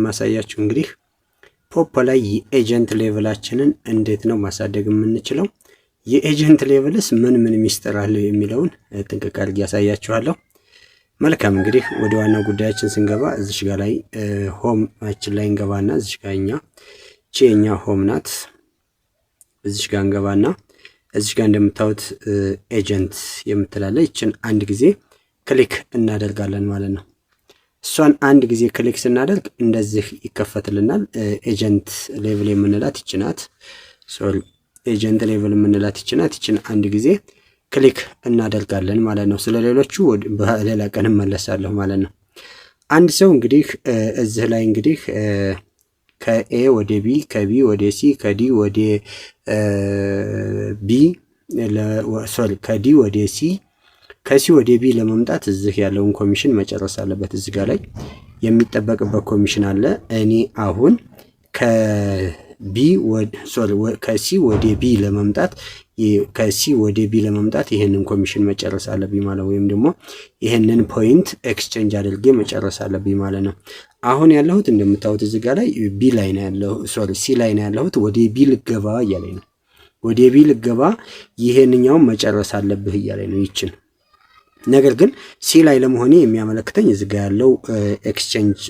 የማሳያችሁ እንግዲህ ፖፖ ላይ የኤጀንት ሌቭላችንን እንዴት ነው ማሳደግ የምንችለው፣ የኤጀንት ሌቭልስ ምን ሚስጥር አለው የሚለውን ጥንቅቅ አድርጌ ያሳያችኋለሁ። መልካም እንግዲህ ወደ ዋናው ጉዳያችን ስንገባ እዚሽ ጋር ላይ ሆማችን ላይ እንገባና እዚሽ ጋር የኛ ሆም ናት። እዚሽ ጋር እንገባና እዚሽ ጋር እንደምታዩት ኤጀንት የምትላለ ይችን አንድ ጊዜ ክሊክ እናደርጋለን ማለት ነው። እሷን አንድ ጊዜ ክሊክ ስናደርግ እንደዚህ ይከፈትልናል። ኤጀንት ሌቭል የምንላት ይችናት። ኤጀንት ሌቭል የምንላት ይችናት። ይችን አንድ ጊዜ ክሊክ እናደርጋለን ማለት ነው። ስለሌሎቹ በሌላ ቀን መለሳለሁ ማለት ነው። አንድ ሰው እንግዲህ እዚህ ላይ እንግዲህ ከኤ ወደ ቢ፣ ከቢ ወደ ሲ፣ ከዲ ወደ ቢ ከዲ ወደ ሲ፣ ከሲ ወደ ቢ ለመምጣት እዚህ ያለውን ኮሚሽን መጨረስ አለበት። እዚህ ጋር ላይ የሚጠበቅበት ኮሚሽን አለ። እኔ አሁን ከሲ ወደ ቢ ለመምጣት ይሄንን ኮሚሽን መጨረስ አለብኝ ማለት ወይም ደግሞ ይሄንን ፖይንት ኤክስቼንጅ አድርጌ መጨረስ አለብኝ ማለት ነው። አሁን ያለሁት እንደምታዩት እዚህ ጋር ላይ ቢ ላይ ነው ያለው፣ ሲ ላይ ነው ያለሁት። ወደ ቢ ልገባ እያለኝ ነው። ወደ ቢ ልገባ ይሄንኛውን መጨረስ አለብህ እያለኝ ነው ይችን። ነገር ግን ሲ ላይ ለመሆኔ የሚያመለክተኝ እዚህ ጋር ያለው ኤክስቼንጅ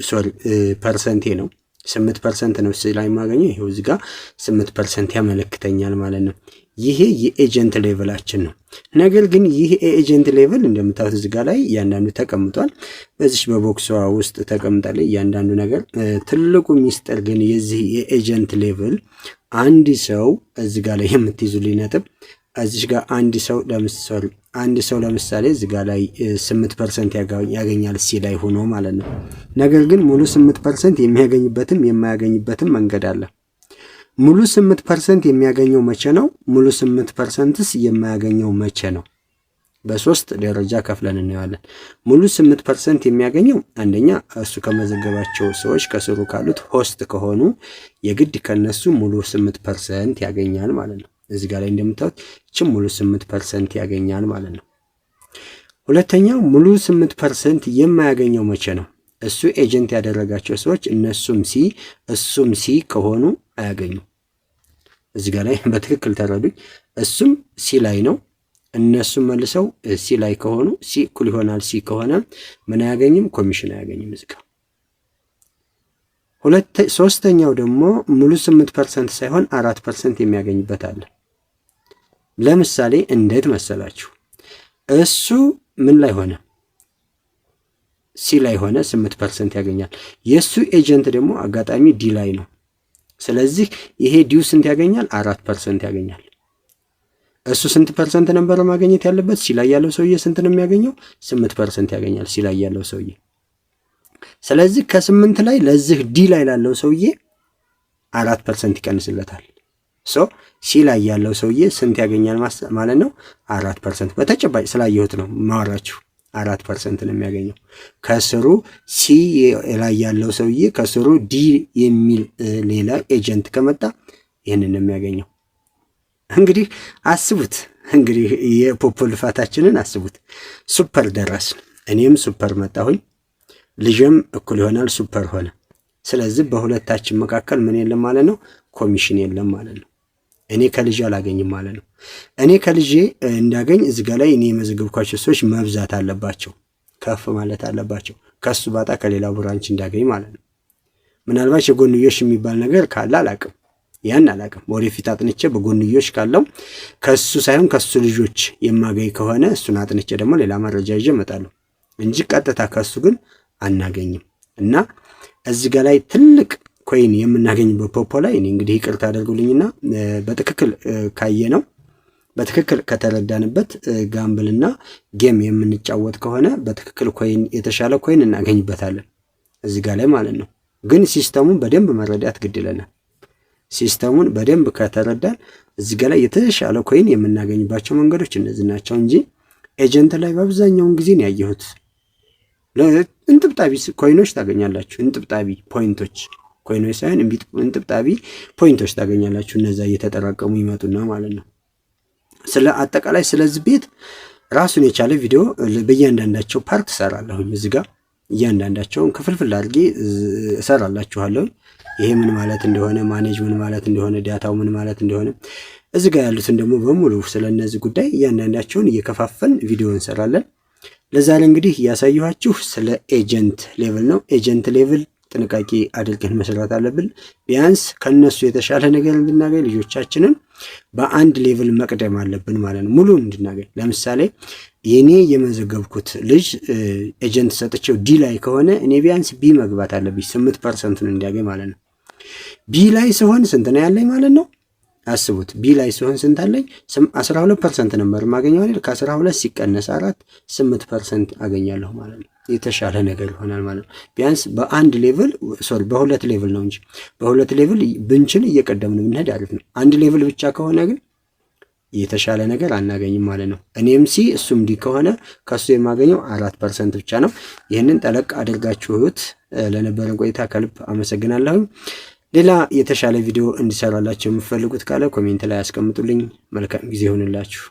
ፐርሰንቴ ነው። 8% ነው ሲ ላይ የማገኘው። ይሄው እዚህ ጋር 8% ያመለክተኛል ማለት ነው። ይሄ የኤጀንት ሌቭላችን ነው። ነገር ግን ይሄ ኤጀንት ሌቭል እንደምታዩት እዚህ ጋር ላይ እያንዳንዱ ተቀምጧል። በዚህ በቦክሷ ውስጥ ተቀምጣል እያንዳንዱ ነገር። ትልቁ ሚስጥር ግን የዚህ የኤጀንት ሌቭል አንድ ሰው እዚህ ጋር ላይ የምትይዙልኝ ነጥብ እዚህ ጋር አንድ ሰው ለምሳሌ እዚህ ጋር ላይ 8% ያገኛል ሲ ላይ ሆኖ ማለት ነው። ነገር ግን ሙሉ 8% የሚያገኝበትም የማያገኝበትም መንገድ አለ። ሙሉ 8% የሚያገኘው መቼ ነው? ሙሉ 8%ስ የማያገኘው መቼ ነው? በሶስት ደረጃ ከፍለን እናያለን። ሙሉ 8% የሚያገኘው አንደኛ እሱ ከመዘገባቸው ሰዎች ከስሩ ካሉት ሆስት ከሆኑ የግድ ከነሱ ሙሉ 8% ያገኛል ማለት ነው። እዚህ ጋር ላይ እንደምታዩት እቺም ሙሉ 8% ያገኛል ማለት ነው። ሁለተኛው ሙሉ 8% የማያገኘው መቼ ነው? እሱ ኤጀንት ያደረጋቸው ሰዎች እሱም ሲ ከሆኑ አያገኙም። እዚህ ጋር ላይ በትክክል ተረዱኝ። እሱም ሲ ላይ ነው፣ እነሱም መልሰው ሲ ላይ ከሆኑ ሲ እኩል ይሆናል ሲ ከሆነ ምን አያገኝም? ኮሚሽን አያገኝም እዚህ ጋር። ሶስተኛው ደግሞ ሙሉ 8% ሳይሆን 4% የሚያገኝበት አለ። ለምሳሌ እንዴት መሰላችሁ? እሱ ምን ላይ ሆነ? ሲ ላይ ሆነ 8% ያገኛል። የሱ ኤጀንት ደግሞ አጋጣሚ ዲ ላይ ነው። ስለዚህ ይሄ ዲው ስንት ያገኛል? 4% ያገኛል። እሱ ስንት ፐርሰንት ነበር ማግኘት ያለበት? ሲ ላይ ያለው ሰውዬ ስንት ነው የሚያገኘው? 8% ያገኛል ሲ ላይ ያለው ሰውዬ። ስለዚህ ከ8 ላይ ለዚህ ዲ ላይ ላለው ሰውዬ 4% ይቀንስለታል። ሲ ላይ ያለው ሰውዬ ስንት ያገኛል ማለት ነው? 4%። በተጨባጭ ስላየሁት ነው ማወራችሁ። 4% ነው የሚያገኘው። ከስሩ ሲ ላይ ያለው ሰውዬ ከስሩ ዲ የሚል ሌላ ኤጀንት ከመጣ ይህንን ነው የሚያገኘው። እንግዲህ አስቡት፣ እንግዲህ የፖፖ ልፋታችንን አስቡት። ሱፐር ደረስን። እኔም ሱፐር መጣሁኝ፣ ልጅም እኩል ይሆናል ሱፐር ሆነ። ስለዚህ በሁለታችን መካከል ምን የለም ማለት ነው? ኮሚሽን የለም ማለት ነው። እኔ ከልጄ አላገኝም ማለት ነው። እኔ ከልጄ እንዳገኝ እዚህ ጋር ላይ እኔ የመዘገብኳቸው ሰዎች መብዛት አለባቸው፣ ከፍ ማለት አለባቸው። ከሱ ባጣ ከሌላው ብራንች እንዳገኝ ማለት ነው። ምናልባት የጎንዮሽ የሚባል ነገር ካለ አላቅም፣ ያን አላቅም። ወደፊት አጥንቼ በጎንዮሽ ካለው ከሱ ሳይሆን ከሱ ልጆች የማገኝ ከሆነ እሱን አጥንቼ ደግሞ ሌላ መረጃ ይዤ እመጣለሁ እንጂ ቀጥታ ከሱ ግን አናገኝም። እና እዚህ ጋር ላይ ትልቅ ኮይን የምናገኝበት ፖፖ ላይ እኔ እንግዲህ ይቅርታ አድርጉልኝና በትክክል ካየነው በትክክል ከተረዳንበት ጋምብልና ጌም የምንጫወት ከሆነ በትክክል ኮይን የተሻለ ኮይን እናገኝበታለን እዚህ ጋር ላይ ማለት ነው። ግን ሲስተሙን በደንብ መረዳት ግድ ይለናል። ሲስተሙን በደንብ ከተረዳን እዚህ ጋር ላይ የተሻለ ኮይን የምናገኝባቸው መንገዶች እነዚህ ናቸው እንጂ ኤጀንት ላይ በአብዛኛውን ጊዜ ነው ያየሁት እንጥብጣቢ ኮይኖች ታገኛላችሁ። እንጥብጣቢ ፖይንቶች ኮይኖች ሳይሆን እንጥብጣቢ ፖይንቶች ታገኛላችሁ። እነዛ እየተጠራቀሙ ይመጡና ማለት ነው። ስለ አጠቃላይ ስለዚህ ቤት ራሱን የቻለ ቪዲዮ በእያንዳንዳቸው ፓርት ሰራለሁኝ እዚህ ጋር እያንዳንዳቸውን ክፍልፍል አድርጌ እሰራላችኋለሁ። ይሄ ምን ማለት እንደሆነ፣ ማኔጅ ምን ማለት እንደሆነ፣ ዳታው ምን ማለት እንደሆነ፣ እዚህ ጋር ያሉትን ደግሞ በሙሉ ስለነዚህ ጉዳይ እያንዳንዳቸውን እየከፋፈልን ቪዲዮ እንሰራለን። ለዛሬ እንግዲህ ያሳየኋችሁ ስለ ኤጀንት ሌቭል ነው። ኤጀንት ሌቭል ጥንቃቄ አድርገን መስራት አለብን። ቢያንስ ከነሱ የተሻለ ነገር እንድናገኝ ልጆቻችንን በአንድ ሌቭል መቅደም አለብን ማለት ነው፣ ሙሉ እንድናገኝ። ለምሳሌ የኔ የመዘገብኩት ልጅ ኤጀንት ሰጥቼው ዲ ላይ ከሆነ እኔ ቢያንስ ቢ መግባት አለብኝ 8% እንዲያገኝ ማለት ነው። ቢ ላይ ሲሆን ስንት ነው ያለኝ ማለት ነው? አስቡት። ቢ ላይ ሲሆን ስንት አለኝ? 12% ነበር የማገኘው አይደል? ከ12 ሲቀነስ 4 8% አገኛለሁ ማለት ነው። የተሻለ ነገር ይሆናል ማለት ነው። ቢያንስ በአንድ ሌቭል በሁለት ሌቭል ነው እንጂ በሁለት ሌቭል ብንችል እየቀደምን ብንሄድ አሪፍ ነው። አንድ ሌቭል ብቻ ከሆነ ግን የተሻለ ነገር አናገኝም ማለት ነው። እኔም ሲ እሱም ዲ ከሆነ ከሱ የማገኘው 4% ብቻ ነው። ይህንን ጠለቅ አድርጋችሁት ለነበረን ቆይታ ከልብ አመሰግናለሁ። ሌላ የተሻለ ቪዲዮ እንዲሰራላችሁ የምትፈልጉት ካለ ኮሜንት ላይ አስቀምጡልኝ። መልካም ጊዜ ይሁንላችሁ።